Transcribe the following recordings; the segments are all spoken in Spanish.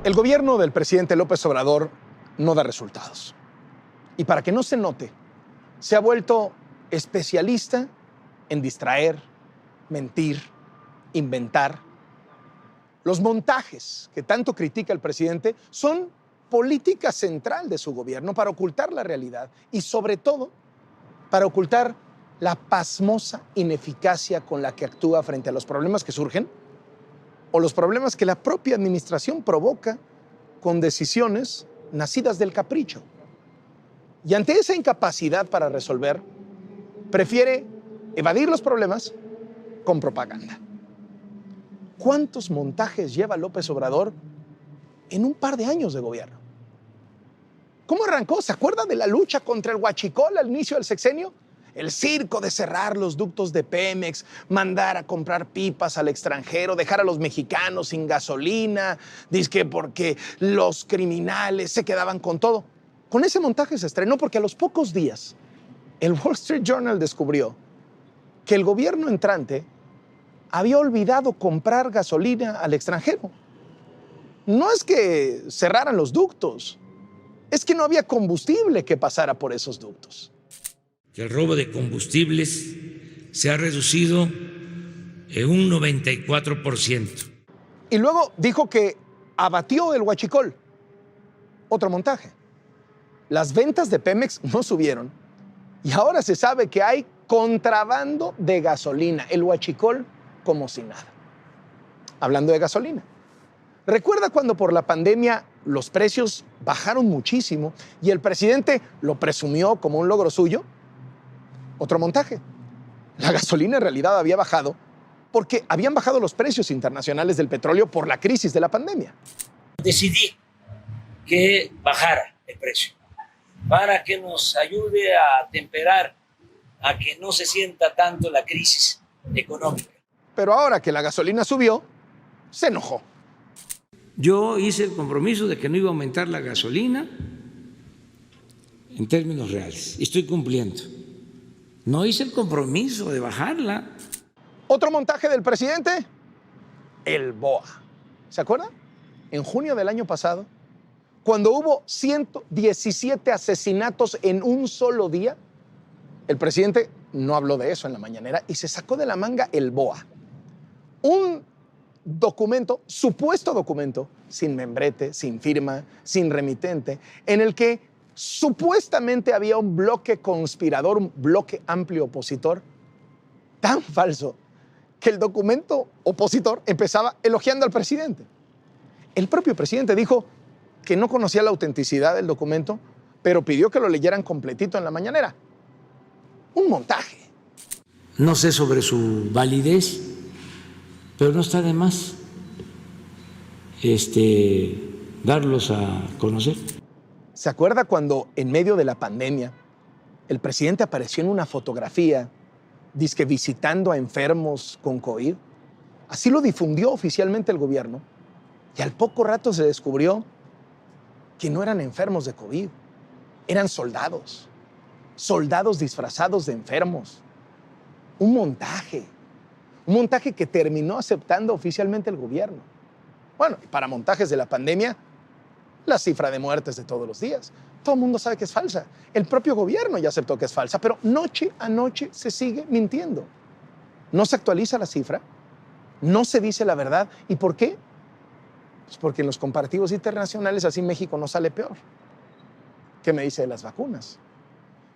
El gobierno del presidente López Obrador no da resultados. Y para que no se note, se ha vuelto especialista en distraer, mentir, inventar. Los montajes que tanto critica el presidente son política central de su gobierno para ocultar la realidad y, sobre todo, para ocultar la pasmosa ineficacia con la que actúa frente a los problemas que surgen o los problemas que la propia administración provoca con decisiones nacidas del capricho. Y ante esa incapacidad para resolver, prefiere evadir los problemas con propaganda. ¿Cuántos montajes lleva López Obrador en un par de años de gobierno? ¿Cómo arrancó? ¿Se acuerda de la lucha contra el huachicol al inicio del sexenio? El circo de cerrar los ductos de Pemex, mandar a comprar pipas al extranjero, dejar a los mexicanos sin gasolina, dizque porque los criminales se quedaban con todo. Con ese montaje se estrenó porque a los pocos días el Wall Street Journal descubrió que el gobierno entrante había olvidado comprar gasolina al extranjero. No es que cerraran los ductos, es que no había combustible que pasara por esos ductos. Que el robo de combustibles se ha reducido en un 94%. Y luego dijo que abatió el huachicol. Otro montaje. Las ventas de Pemex no subieron y ahora se sabe que hay contrabando de gasolina, el huachicol como si nada. Hablando de gasolina, ¿recuerda cuando por la pandemia los precios bajaron muchísimo y el presidente lo presumió como un logro suyo? Otro montaje. La gasolina en realidad había bajado porque habían bajado los precios internacionales del petróleo por la crisis de la pandemia. Decidí que bajara el precio para que nos ayude a temperar, a que no se sienta tanto la crisis económica. Pero ahora que la gasolina subió, se enojó. Yo hice el compromiso de que no iba a aumentar la gasolina en términos reales y estoy cumpliendo. No hice el compromiso de bajarla. Otro montaje del presidente, el BOA. ¿Se acuerdan? En junio del año pasado, cuando hubo 117 asesinatos en un solo día, el presidente no habló de eso en la mañanera y se sacó de la manga el BOA. Un documento, supuesto documento, sin membrete, sin firma, sin remitente, en el que supuestamente había un bloque conspirador, un bloque amplio opositor, tan falso que el documento opositor empezaba elogiando al presidente. El propio presidente dijo que no conocía la autenticidad del documento, pero pidió que lo leyeran completito en la mañanera. Un montaje. No sé sobre su validez, pero no está de más darlos a conocer. ¿Se acuerda cuando en medio de la pandemia el presidente apareció en una fotografía dizque visitando a enfermos con COVID? Así lo difundió oficialmente el gobierno y al poco rato se descubrió que no eran enfermos de COVID, eran soldados disfrazados de enfermos. Un montaje que terminó aceptando oficialmente el gobierno. Bueno, y para montajes de la pandemia, la cifra de muertes de todos los días. Todo el mundo sabe que es falsa. El propio gobierno ya aceptó que es falsa, pero noche a noche se sigue mintiendo. No se actualiza la cifra, no se dice la verdad. ¿Y por qué? Pues porque en los comparativos internacionales así México no sale peor. ¿Qué me dice de las vacunas?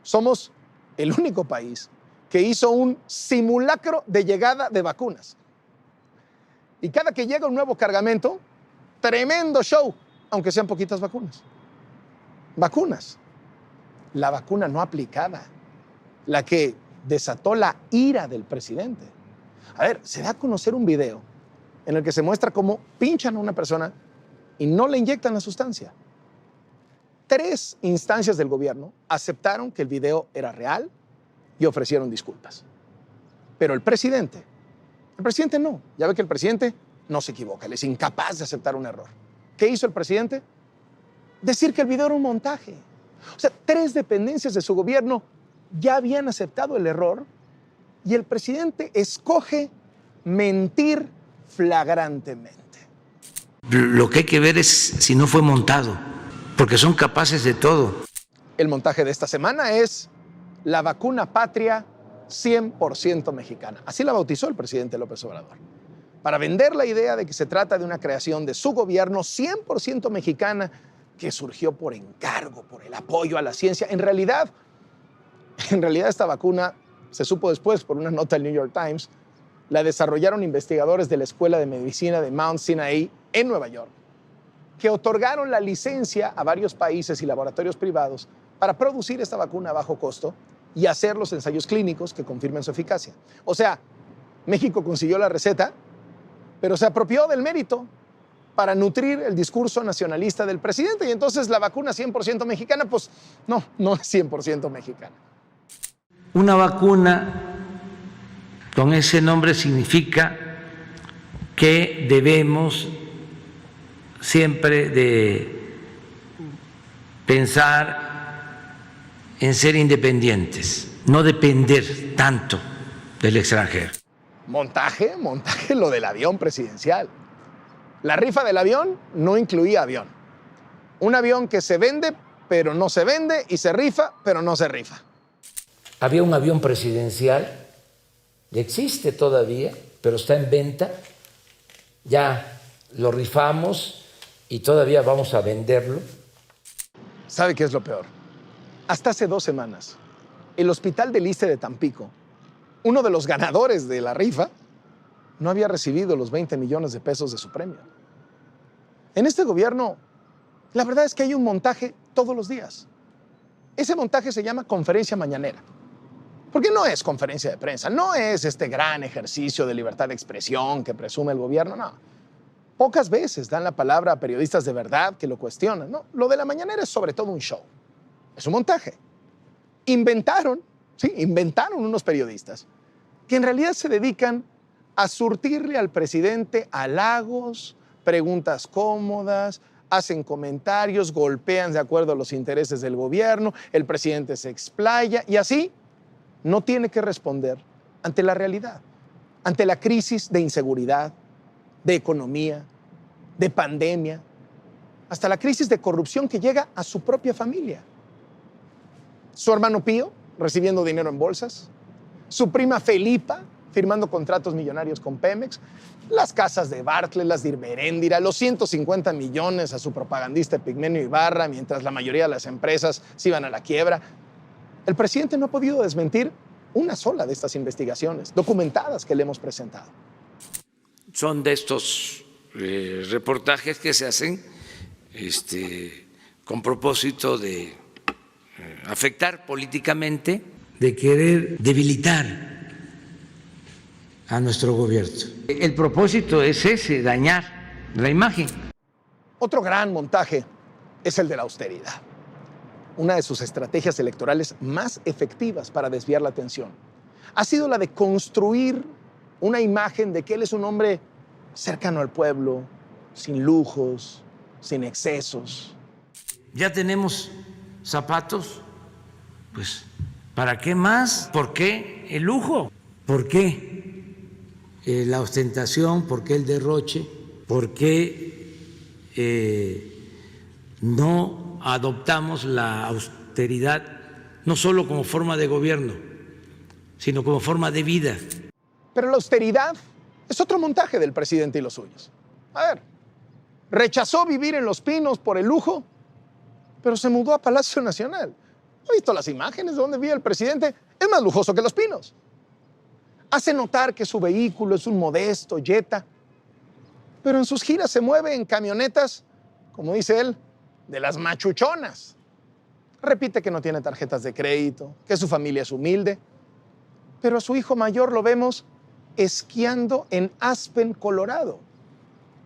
Somos el único país que hizo un simulacro de llegada de vacunas. Y cada que llega un nuevo cargamento, tremendo show, aunque sean poquitas vacunas. Vacunas. La vacuna no aplicada, la que desató la ira del presidente. A ver, se da a conocer un video en el que se muestra cómo pinchan a una persona y no le inyectan la sustancia. 3 instancias del gobierno aceptaron que el video era real y ofrecieron disculpas. Pero el presidente no. Ya ve que el presidente no se equivoca, él es incapaz de aceptar un error. ¿Qué hizo el presidente? Decir que el video era un montaje. O sea, 3 dependencias de su gobierno ya habían aceptado el error y el presidente escoge mentir flagrantemente. Lo que hay que ver es si no fue montado, porque son capaces de todo. El montaje de esta semana es la vacuna patria 100% mexicana. Así la bautizó el presidente López Obrador, para vender la idea de que se trata de una creación de su gobierno 100% mexicana que surgió por encargo, por el apoyo a la ciencia. En realidad esta vacuna, se supo después por una nota del New York Times, la desarrollaron investigadores de la Escuela de Medicina de Mount Sinai en Nueva York, que otorgaron la licencia a varios países y laboratorios privados para producir esta vacuna a bajo costo y hacer los ensayos clínicos que confirmen su eficacia. O sea, México consiguió la receta, pero se apropió del mérito para nutrir el discurso nacionalista del presidente, y entonces la vacuna 100% mexicana, pues no es 100% mexicana. Una vacuna con ese nombre significa que debemos siempre de pensar en ser independientes, no depender tanto del extranjero. Montaje lo del avión presidencial. La rifa del avión no incluía avión. Un avión que se vende, pero no se vende, y se rifa, pero no se rifa. Había un avión presidencial, existe todavía, pero está en venta. Ya lo rifamos y todavía vamos a venderlo. ¿Sabe qué es lo peor? Hasta hace 2 semanas, el Hospital del Iste de Tampico, uno de los ganadores de la rifa, no había recibido los 20 millones de pesos de su premio. En este gobierno, la verdad es que hay un montaje todos los días. Ese montaje se llama conferencia mañanera. Porque no es conferencia de prensa, no es este gran ejercicio de libertad de expresión que presume el gobierno, no. Pocas veces dan la palabra a periodistas de verdad que lo cuestionan, ¿no? Lo de la mañanera es sobre todo un show, es un montaje. Inventaron unos periodistas que en realidad se dedican a surtirle al presidente halagos, preguntas cómodas, hacen comentarios, golpean de acuerdo a los intereses del gobierno, el presidente se explaya y así no tiene que responder ante la realidad, ante la crisis de inseguridad, de economía, de pandemia, hasta la crisis de corrupción que llega a su propia familia. Su hermano Pío recibiendo dinero en bolsas, su prima Felipa firmando contratos millonarios con Pemex, las casas de Bartlett, las de Irmeréndira, los 150 millones a su propagandista Epigmenio Ibarra, mientras la mayoría de las empresas se iban a la quiebra. El presidente no ha podido desmentir una sola de estas investigaciones documentadas que le hemos presentado. Son de estos reportajes que se hacen con propósito de afectar políticamente, de querer debilitar a nuestro gobierno. El propósito es ese, dañar la imagen. Otro gran montaje es el de la austeridad, una de sus estrategias electorales más efectivas para desviar la atención. Ha sido la de construir una imagen de que él es un hombre cercano al pueblo, sin lujos, sin excesos. Ya tenemos zapatos, pues, ¿para qué más? ¿Por qué el lujo? ¿Por qué la ostentación? ¿Por qué el derroche? ¿Por qué no adoptamos la austeridad no solo como forma de gobierno, sino como forma de vida? Pero la austeridad es otro montaje del presidente y los suyos. A ver, rechazó vivir en Los Pinos por el lujo, pero se mudó a Palacio Nacional. ¿Ha visto las imágenes de donde vive el presidente? Es más lujoso que Los Pinos. Hace notar que su vehículo es un modesto Jetta, pero en sus giras se mueve en camionetas, como dice él, de las machuchonas. Repite que no tiene tarjetas de crédito, que su familia es humilde, pero a su hijo mayor lo vemos esquiando en Aspen, Colorado,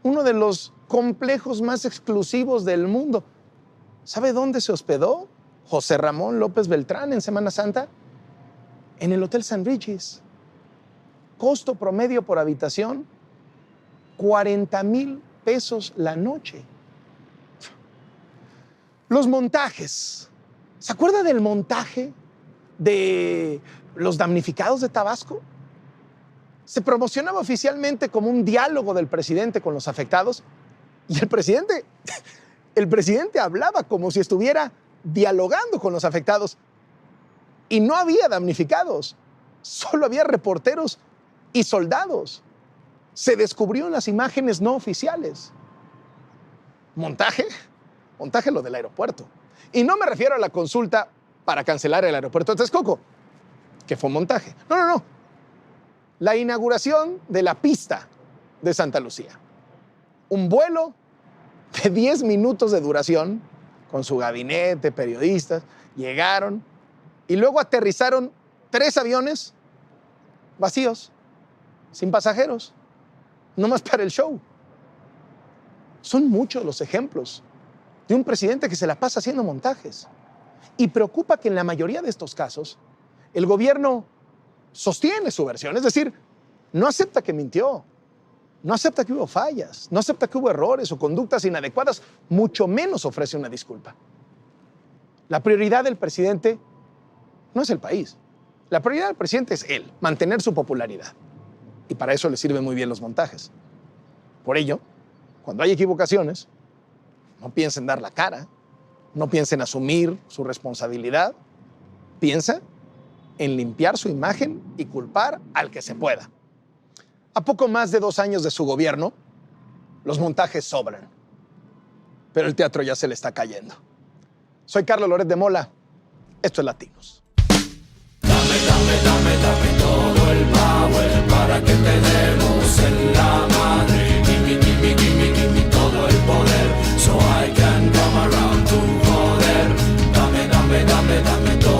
uno de los complejos más exclusivos del mundo. ¿Sabe dónde se hospedó José Ramón López Beltrán en Semana Santa? En el Hotel St. Regis. Costo promedio por habitación, 40,000 pesos la noche. Los montajes. ¿Se acuerda del montaje de los damnificados de Tabasco? Se promocionaba oficialmente como un diálogo del presidente con los afectados Y el presidente hablaba como si estuviera dialogando con los afectados. Y no había damnificados, solo había reporteros y soldados. Se descubrió en las imágenes no oficiales. ¿Montaje? Montaje lo del aeropuerto. Y no me refiero a la consulta para cancelar el aeropuerto de Texcoco, que fue montaje. No. La inauguración de la pista de Santa Lucía. Un vuelo de 10 minutos de duración, con su gabinete, periodistas, llegaron y luego aterrizaron 3 aviones vacíos, sin pasajeros, nomás para el show. Son muchos los ejemplos de un presidente que se la pasa haciendo montajes. Y preocupa que en la mayoría de estos casos el gobierno sostiene su versión, es decir, no acepta que mintió, no acepta que hubo fallas, no acepta que hubo errores o conductas inadecuadas, mucho menos ofrece una disculpa. La prioridad del presidente no es el país. La prioridad del presidente es él, mantener su popularidad. Y para eso le sirven muy bien los montajes. Por ello, cuando hay equivocaciones, no piensa en dar la cara, no piensa en asumir su responsabilidad, piensa en limpiar su imagen y culpar al que se pueda. A poco más de 2 años de su gobierno, los montajes sobran, pero el teatro ya se le está cayendo. Soy Carlos Loret de Mola, esto es Latinos. Dame todo el power para que te demos en la madre. Give me todo el poder, so I can come around to joder. Dame todo.